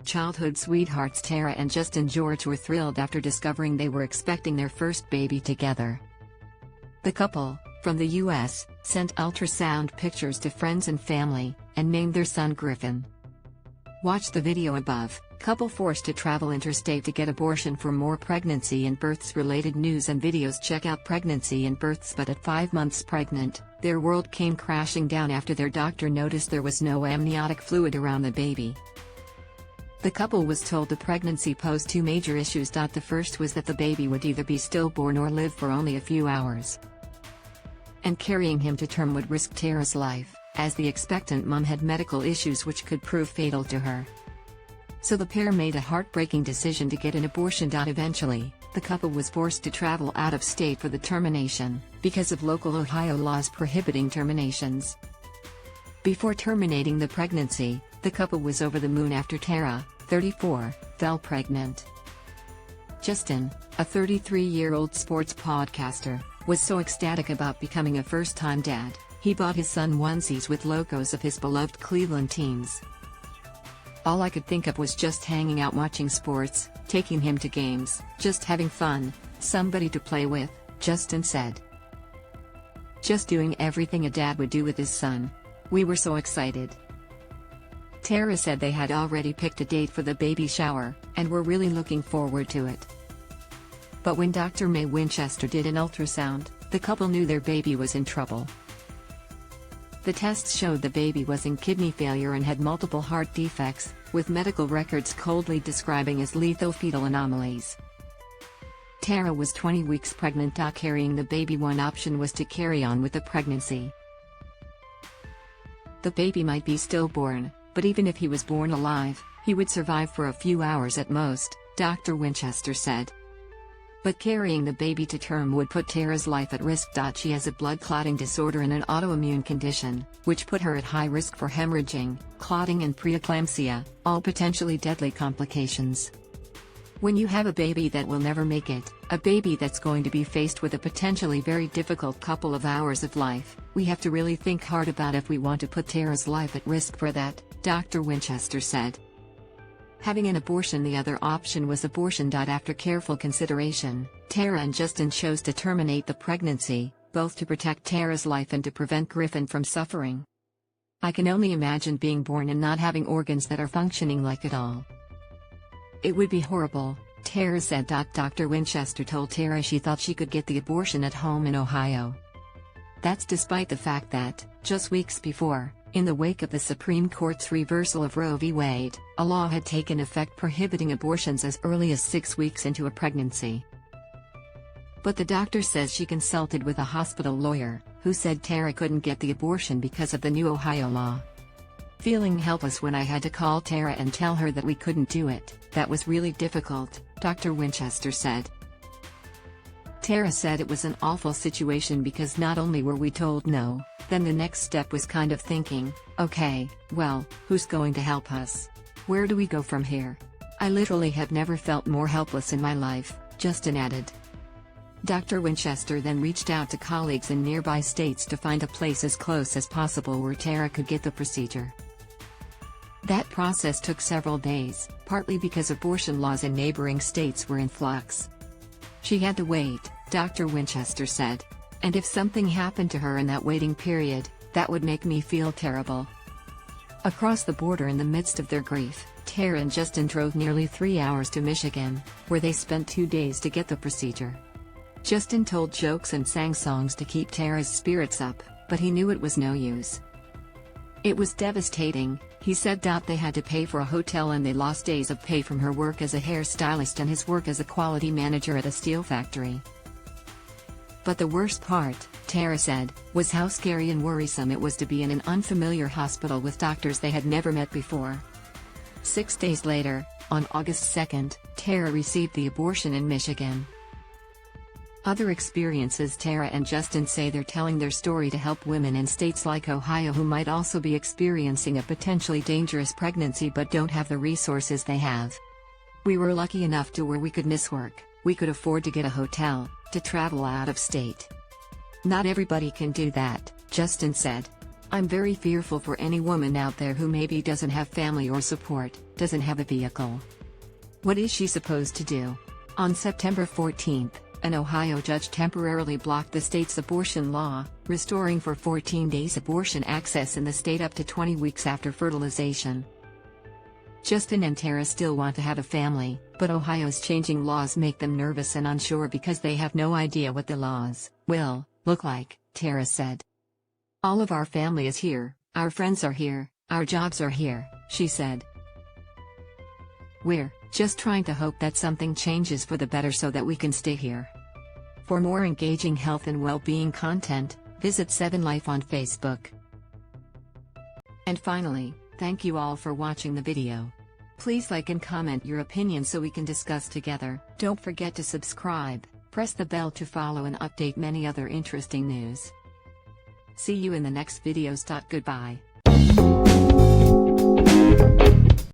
Childhood sweethearts Tara and Justin George were thrilled after discovering they were expecting their first baby together. The couple, from the US, sent ultrasound pictures to friends and family, and named their son Griffyn. Watch the video above. Couple forced to travel interstate to get abortion. For more pregnancy and births related news and videos, check out Pregnancy and Births. But at 5 months pregnant, their world came crashing down after their doctor noticed there was no amniotic fluid around the baby. The couple was told the pregnancy posed 2 major issues. The first was that the baby would either be stillborn or live for only a few hours, and carrying him to term would risk Tara's life, as the expectant mom had medical issues which could prove fatal to her. So the pair made a heartbreaking decision to get an abortion. Eventually, the couple was forced to travel out of state for the termination, because of local Ohio laws prohibiting terminations. Before terminating the pregnancy, the couple was over the moon after Tara, 34, fell pregnant. Justin, a 33-year-old sports podcaster, was so ecstatic about becoming a first-time dad, he bought his son onesies with logos of his beloved Cleveland teams. All I could think of was just hanging out watching sports, taking him to games, just having fun, somebody to play with, Justin said. Just doing everything a dad would do with his son. We were so excited. Tara said they had already picked a date for the baby shower, and were really looking forward to it. But when Dr. Mae Winchester did an ultrasound, the couple knew their baby was in trouble. The tests showed the baby was in kidney failure and had multiple heart defects, with medical records coldly describing as lethal fetal anomalies. Tara was 20 weeks pregnant. Carrying the baby. One option was to carry on with the pregnancy. The baby might be stillborn, but even if he was born alive, he would survive for a few hours at most, Dr. Winchester said. But carrying the baby to term would put Tara's life at risk. She has a blood clotting disorder and an autoimmune condition, which put her at high risk for hemorrhaging, clotting and preeclampsia, all potentially deadly complications. When you have a baby that will never make it, a baby that's going to be faced with a potentially very difficult couple of hours of life, we have to really think hard about if we want to put Tara's life at risk for that, Dr. Winchester said. Having an abortion. The other option was abortion. After careful consideration, Tara and Justin chose to terminate the pregnancy, both to protect Tara's life and to prevent Griffyn from suffering. I can only imagine being born and not having organs that are functioning like it all. It would be horrible, Tara said. Dr. Winchester told Tara she thought she could get the abortion at home in Ohio. That's despite the fact that, just weeks before, in the wake of the Supreme Court's reversal of Roe v. Wade, a law had taken effect prohibiting abortions as early as 6 weeks into a pregnancy. But the doctor says she consulted with a hospital lawyer, who said Tara couldn't get the abortion because of the new Ohio law. Feeling helpless when I had to call Tara and tell her that we couldn't do it, that was really difficult, Dr. Winchester said. Tara said it was an awful situation because not only were we told no, then the next step was kind of thinking, okay, well, who's going to help us? Where do we go from here? I literally have never felt more helpless in my life, Justin added. Dr. Winchester then reached out to colleagues in nearby states to find a place as close as possible where Tara could get the procedure. That process took several days, partly because abortion laws in neighboring states were in flux. She had to wait, Dr. Winchester said. And if something happened to her in that waiting period, that would make me feel terrible. Across the border in the midst of their grief, Tara and Justin drove nearly 3 hours to Michigan, where they spent 2 days to get the procedure. Justin told jokes and sang songs to keep Tara's spirits up, but he knew it was no use. It was devastating, he said. They had to pay for a hotel and they lost days of pay from her work as a hairstylist and his work as a quality manager at a steel factory. But the worst part, Tara said, was how scary and worrisome it was to be in an unfamiliar hospital with doctors they had never met before. 6 days later, on August 2, Tara received the abortion in Michigan. Other experiences. Tara and Justin say they're telling their story to help women in states like Ohio who might also be experiencing a potentially dangerous pregnancy but don't have the resources they have. We were lucky enough to where we could miss work, we could afford to get a hotel, to travel out of state. Not everybody can do that, Justin said. I'm very fearful for any woman out there who maybe doesn't have family or support, doesn't have a vehicle. What is she supposed to do? On September 14, an Ohio judge temporarily blocked the state's abortion law, restoring for 14 days abortion access in the state up to 20 weeks after fertilization. Justin and Tara still want to have a family, but Ohio's changing laws make them nervous and unsure because they have no idea what the laws will look like, Tara said. All of our family is here, our friends are here, our jobs are here, she said. We're just trying to hope that something changes for the better so that we can stay here. For more engaging health and well-being content, visit 7Life on Facebook. And finally, thank you all for watching the video. Please like and comment your opinion so we can discuss together. Don't forget to subscribe, press the bell to follow and update many other interesting news. See you in the next videos. Goodbye.